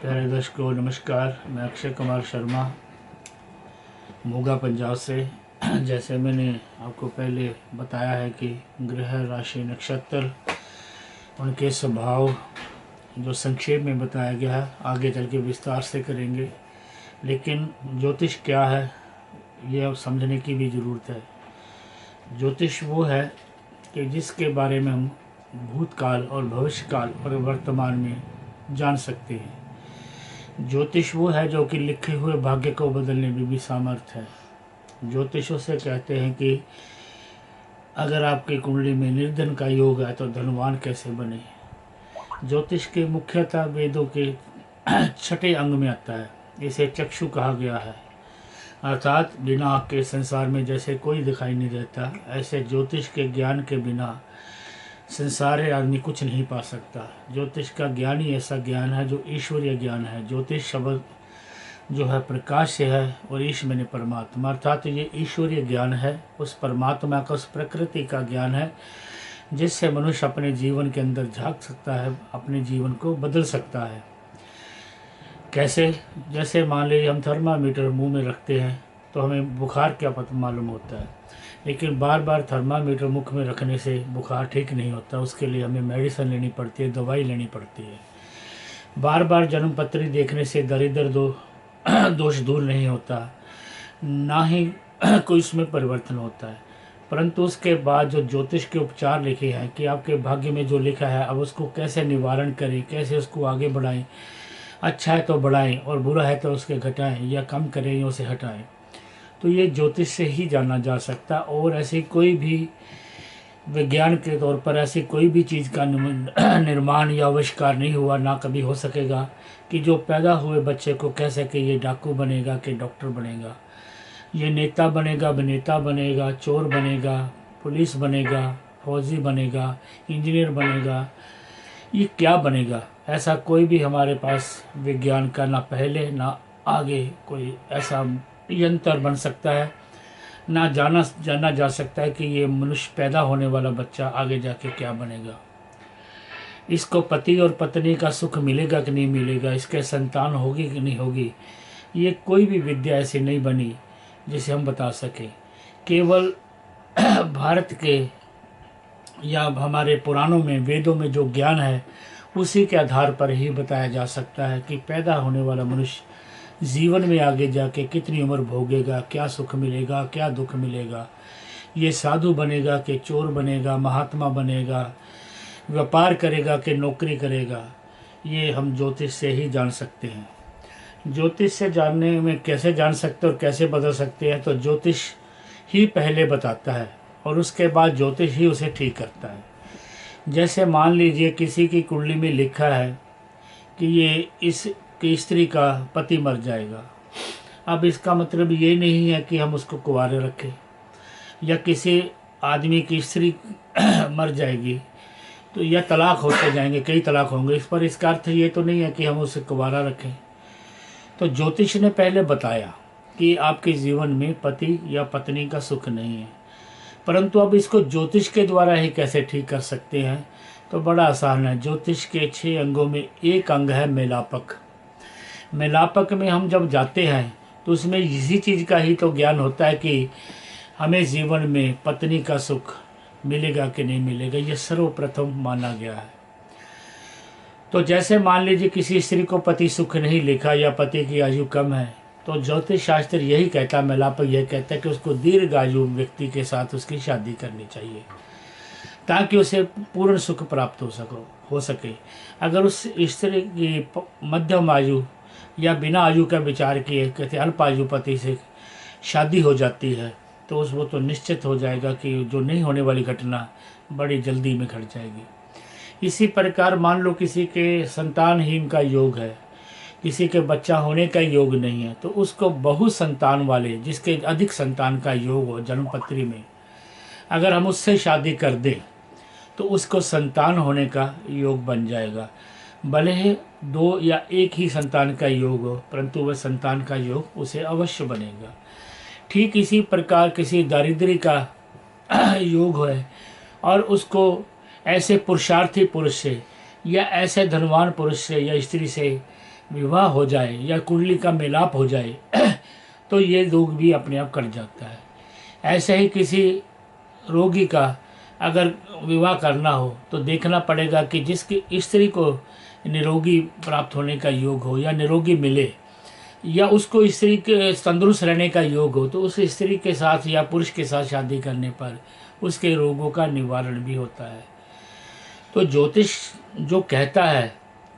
प्यारे दर्शकों नमस्कार। मैं अक्षय कुमार शर्मा मोगा पंजाब से। जैसे मैंने आपको पहले बताया है कि ग्रह राशि नक्षत्र उनके स्वभाव जो संक्षेप में बताया गया है, आगे चल के विस्तार से करेंगे। लेकिन ज्योतिष क्या है ये अब समझने की भी ज़रूरत है। ज्योतिष वो है कि जिसके बारे में हम भूतकाल और भविष्यकाल और वर्तमान में जान सकते हैं। ज्योतिष वो है जो कि लिखे हुए भाग्य को बदलने में भी सामर्थ है। ज्योतिषों से कहते हैं कि अगर आपकी कुंडली में निर्धन का योग है तो धनवान कैसे बने। ज्योतिष के मुख्यतः वेदों के छठे अंग में आता है। इसे चक्षु कहा गया है, अर्थात बिना आँख के संसार में जैसे कोई दिखाई नहीं देता, ऐसे ज्योतिष के ज्ञान के बिना संसार आदमी कुछ नहीं पा सकता। ज्योतिष का ज्ञान ही ऐसा ज्ञान है जो ईश्वरीय ज्ञान है। ज्योतिष शब्द जो है प्रकाश से है और ईश मैंने परमात्मा, अर्थात ये ईश्वरीय ज्ञान है, उस परमात्मा का, उस प्रकृति का ज्ञान है जिससे मनुष्य अपने जीवन के अंदर झांक सकता है, अपने जीवन को बदल सकता है। कैसे? जैसे मान लीजिए हम थर्मामीटर मुंह में रखते हैं तो हमें बुखार क्या पता मालूम होता है, लेकिन बार बार थर्मामीटर मुख में रखने से बुखार ठीक नहीं होता। उसके लिए हमें मेडिसिन लेनी पड़ती है, दवाई लेनी पड़ती है। बार बार जन्मपत्री देखने से दरिद्र दोष दूर नहीं होता, ना ही कोई उसमें परिवर्तन होता है। परंतु उसके बाद जो ज्योतिष के उपचार लिखे हैं कि आपके भाग्य में जो लिखा है, अब उसको कैसे निवारण करें, कैसे उसको आगे बढ़ाएं, अच्छा है तो बढ़ाएं और बुरा है तो उसके घटाएं या कम करें या उसे हटाएं, तो ये ज्योतिष से ही जाना जा सकता। और ऐसी कोई भी विज्ञान के तौर पर ऐसी कोई भी चीज़ का निर्माण या आविष्कार नहीं हुआ, ना कभी हो सकेगा कि जो पैदा हुए बच्चे को कह सके ये डाकू बनेगा कि डॉक्टर बनेगा, ये नेता बनेगा, अभिनेता बनेगा, चोर बनेगा, पुलिस बनेगा, फौजी बनेगा, इंजीनियर बनेगा, ये क्या बनेगा। ऐसा कोई भी हमारे पास विज्ञान का ना पहले ना आगे कोई ऐसा यंत्र बन सकता है, ना जाना जा सकता है कि ये मनुष्य पैदा होने वाला बच्चा आगे जाके क्या बनेगा। इसको पति और पत्नी का सुख मिलेगा कि नहीं मिलेगा, इसके संतान होगी कि नहीं होगी, ये कोई भी विद्या ऐसी नहीं बनी जिसे हम बता सकें। केवल भारत के या हमारे पुराणों में, वेदों में जो ज्ञान है उसी के आधार पर ही बताया जा सकता है कि पैदा होने वाला मनुष्य जीवन में आगे जाके कितनी उम्र भोगेगा, क्या सुख मिलेगा, क्या दुख मिलेगा, ये साधु बनेगा कि चोर बनेगा, महात्मा बनेगा, व्यापार करेगा कि नौकरी करेगा, ये हम ज्योतिष से ही जान सकते हैं। ज्योतिष से जानने में कैसे जान सकते और कैसे बदल सकते हैं, तो ज्योतिष ही पहले बताता है और उसके बाद ज्योतिष ही उसे ठीक करता है। जैसे मान लीजिए किसी की कुंडली में लिखा है कि ये कि स्त्री का पति मर जाएगा। अब इसका मतलब ये नहीं है कि हम उसको कुंवारे रखें, या किसी आदमी की स्त्री मर जाएगी तो या तलाक होते जाएंगे, कई तलाक होंगे, इस पर इसका अर्थ ये तो नहीं है कि हम उसे कुंवारा रखें। तो ज्योतिष ने पहले बताया कि आपके जीवन में पति या पत्नी का सुख नहीं है, परंतु अब इसको ज्योतिष के द्वारा ही कैसे ठीक कर सकते हैं, तो बड़ा आसान है। ज्योतिष के 6 अंगों में एक अंग है मेलापक। मेलापक में हम जब जाते हैं तो उसमें इसी चीज़ का ही तो ज्ञान होता है कि हमें जीवन में पत्नी का सुख मिलेगा कि नहीं मिलेगा, ये सर्वप्रथम माना गया है। तो जैसे मान लीजिए किसी स्त्री को पति सुख नहीं लिखा या पति की आयु कम है, तो ज्योतिष शास्त्र यही कहता है, मेलापक यह कहता है कि उसको दीर्घ आयु व्यक्ति के साथ उसकी शादी करनी चाहिए ताकि उसे पूर्ण सुख प्राप्त हो सके। अगर उस स्त्री की मध्यम आयु या बिना आयु का विचार किए कहते अल्प आयु पति से शादी हो जाती है, तो वो तो निश्चित हो जाएगा कि जो नहीं होने वाली घटना बड़ी जल्दी में घट जाएगी। इसी प्रकार मान लो किसी के संतानहीन का योग है, किसी के बच्चा होने का योग नहीं है, तो उसको बहु संतान वाले, जिसके अधिक संतान का योग हो जन्मपत्री में, अगर हम उससे शादी कर दें तो उसको संतान होने का योग बन जाएगा। भले ही 2 या 1 ही संतान का योग हो, परंतु वह संतान का योग उसे अवश्य बनेगा। ठीक इसी प्रकार किसी दारिद्र्य का योग है और उसको ऐसे पुरुषार्थी पुरुष से या ऐसे धनवान पुरुष से या स्त्री से विवाह हो जाए या कुंडली का मिलाप हो जाए तो ये रोग भी अपने आप कट जाता है। ऐसे ही किसी रोगी का अगर विवाह करना हो तो देखना पड़ेगा कि जिसकी स्त्री को निरोगी प्राप्त होने का योग हो या निरोगी मिले या उसको स्त्री के तंदुरुस्त रहने का योग हो, तो उस स्त्री के साथ या पुरुष के साथ शादी करने पर उसके रोगों का निवारण भी होता है। तो ज्योतिष जो कहता है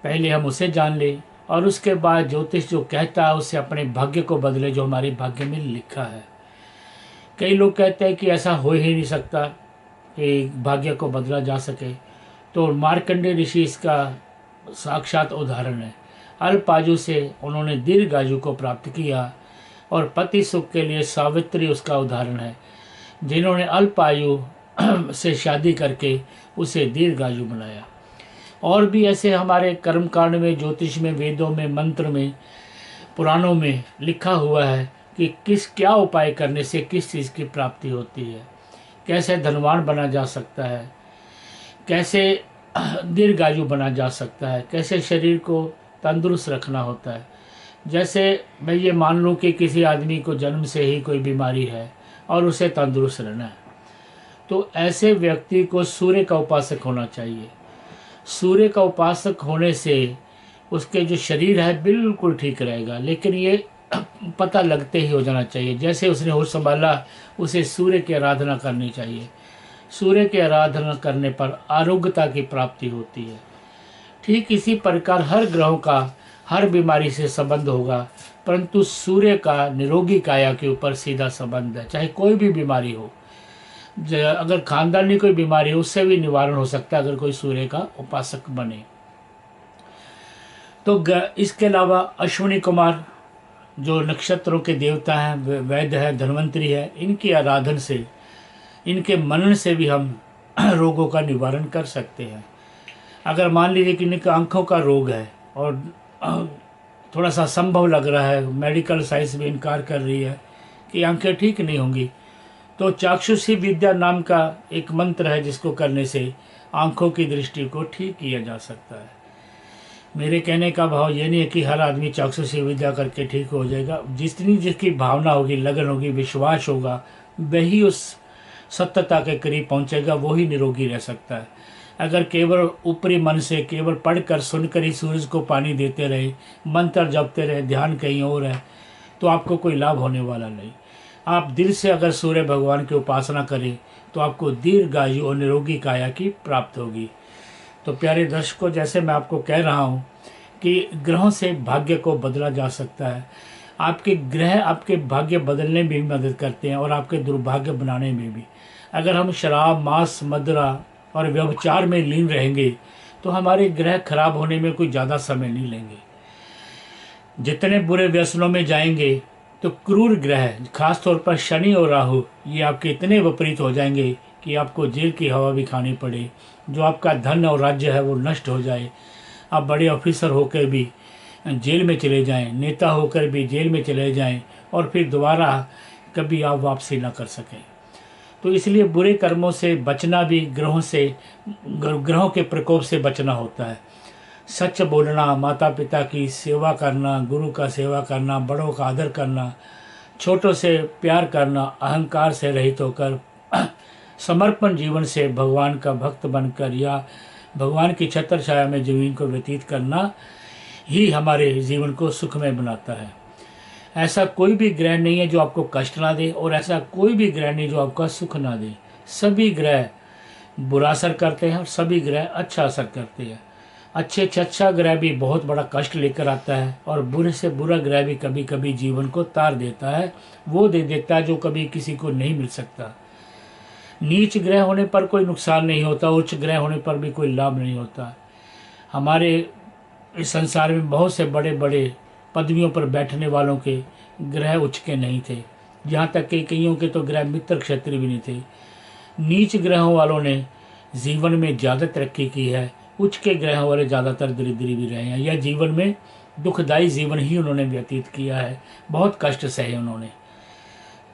पहले हम उसे जान ले और उसके बाद ज्योतिष जो कहता है उससे अपने भाग्य को बदले जो हमारे भाग्य में लिखा है। कई लोग कहते हैं कि ऐसा हो ही नहीं सकता कि भाग्य को बदला जा सके, तो मार्कंडेय ऋषि इसका साक्षात उदाहरण है। अल्प आयु से उन्होंने दीर्घ आयु को प्राप्त किया और पति सुख के लिए सावित्री उसका उदाहरण है, जिन्होंने अल्प आयु से शादी करके उसे दीर्घ आयु बनाया। और भी ऐसे हमारे कर्मकांड में, ज्योतिष में, वेदों में, मंत्र में, पुराणों में लिखा हुआ है कि क्या उपाय करने से किस चीज़ की प्राप्ति होती है, कैसे धनवान बना जा सकता है, कैसे दीर्घायु बना जा सकता है, कैसे शरीर को तंदुरुस्त रखना होता है। जैसे मैं ये मान लूँ कि किसी आदमी को जन्म से ही कोई बीमारी है और उसे तंदुरुस्त रहना है, तो ऐसे व्यक्ति को सूर्य का उपासक होना चाहिए। सूर्य का उपासक होने से उसके जो शरीर है बिल्कुल ठीक रहेगा, लेकिन ये पता लगते ही हो जाना चाहिए। जैसे उसने होश संभाला उसे सूर्य की आराधना करनी चाहिए। सूर्य की आराधना करने पर आरोग्यता की प्राप्ति होती है। ठीक इसी प्रकार हर ग्रहों का हर बीमारी से संबंध होगा, परंतु सूर्य का निरोगी काया के ऊपर सीधा संबंध है। चाहे कोई भी बीमारी हो, अगर खानदानी कोई बीमारी हो उससे भी निवारण हो सकता है अगर कोई सूर्य का उपासक बने। तो इसके अलावा अश्विनी कुमार जो नक्षत्रों के देवता हैं, वैद्य है, धन्वंतरी है, इनकी आराधन से, इनके मनन से भी हम रोगों का निवारण कर सकते हैं। अगर मान लीजिए कि इनके आँखों का रोग है और थोड़ा सा संभव लग रहा है, मेडिकल साइंस भी इनकार कर रही है कि आंखें ठीक नहीं होंगी, तो चाक्षुषी विद्या नाम का एक मंत्र है जिसको करने से आंखों की दृष्टि को ठीक किया जा सकता है। मेरे कहने का भाव ये नहीं है कि हर आदमी चाक्षुषी विद्या करके ठीक हो जाएगा। जितनी जिसकी भावना होगी, लगन होगी, विश्वास होगा, वही उस सत्यता के करीब पहुंचेगा, वही निरोगी रह सकता है। अगर केवल ऊपरी मन से केवल पढ़कर सुनकर ही सूरज को पानी देते रहे, मंत्र जपते रहे, ध्यान कहीं और है, तो आपको कोई लाभ होने वाला नहीं। आप दिल से अगर सूर्य भगवान की उपासना करें तो आपको दीर्घायु और निरोगी काया की प्राप्त होगी। तो प्यारे दर्शकों, जैसे मैं आपको कह रहा हूँ कि ग्रहों से भाग्य को बदला जा सकता है। आपके ग्रह आपके भाग्य बदलने में भी मदद करते हैं और आपके दुर्भाग्य बनाने में भी। अगर हम शराब, मांस, मदिरा और व्यभिचार में लीन रहेंगे तो हमारे ग्रह खराब होने में कोई ज़्यादा समय नहीं लेंगे। जितने बुरे व्यसनों में जाएंगे तो क्रूर ग्रह, खास तौर पर शनि और राहु, ये आपके इतने विपरीत हो जाएंगे कि आपको जेल की हवा भी खानी पड़े, जो आपका धन और राज्य है वो नष्ट हो जाए, आप बड़े ऑफिसर होकर भी जेल में चले जाएं, नेता होकर भी जेल में चले जाएं और फिर दोबारा कभी आप वापसी ना कर सकें। तो इसलिए बुरे कर्मों से बचना भी ग्रहों के प्रकोप से बचना होता है। सच बोलना, माता पिता की सेवा करना, गुरु का सेवा करना, बड़ों का आदर करना, छोटों से प्यार करना, अहंकार से रहित होकर समर्पण जीवन से भगवान का भक्त बनकर या भगवान की छत्र छाया में जीवन को व्यतीत करना ही हमारे जीवन को सुखमय बनाता है। ऐसा कोई भी ग्रह नहीं है जो आपको कष्ट ना दे और ऐसा कोई भी ग्रह नहीं जो आपका सुख ना दे। सभी ग्रह बुरा असर करते हैं और सभी ग्रह अच्छा असर करते हैं। अच्छे से अच्छा ग्रह भी बहुत बड़ा कष्ट लेकर आता है और बुरे से बुरा ग्रह भी कभी कभी जीवन को तार देता है, वो दे देता है जो कभी किसी को नहीं मिल सकता। नीच ग्रह होने पर कोई नुकसान नहीं होता, उच्च ग्रह होने पर भी कोई लाभ नहीं होता। हमारे इस संसार में बहुत से बड़े बड़े पदवियों पर बैठने वालों के ग्रह उच्च के नहीं थे, यहाँ तक कि कईयों के तो ग्रह मित्र क्षेत्र भी नहीं थे। नीच ग्रहों वालों ने जीवन में ज़्यादा तरक्की की है, उच्च के ग्रहों वाले ज़्यादातर दरिद्री भी रहे हैं या जीवन में दुखदायी जीवन ही उन्होंने व्यतीत किया है, बहुत कष्ट सहे उन्होंने।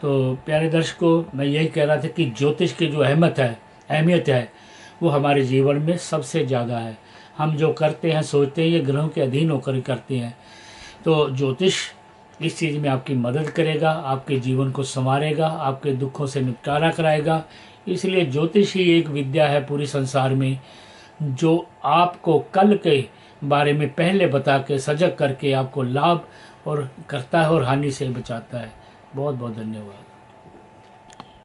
तो प्यारे दर्शकों, मैं यही कह रहा था कि ज्योतिष की जो अहमियत है वो हमारे जीवन में सबसे ज़्यादा है। हम जो करते हैं सोचते हैं ये ग्रहों के अधीन होकर ही करते हैं। तो ज्योतिष इस चीज़ में आपकी मदद करेगा, आपके जीवन को संवारेगा, आपके दुखों से निपटारा कराएगा। इसलिए ज्योतिष ही एक विद्या है पूरी संसार में जो आपको कल के बारे में पहले बता के सजग करके आपको लाभ और करता है और हानि से बचाता है। बहुत बहुत धन्यवाद।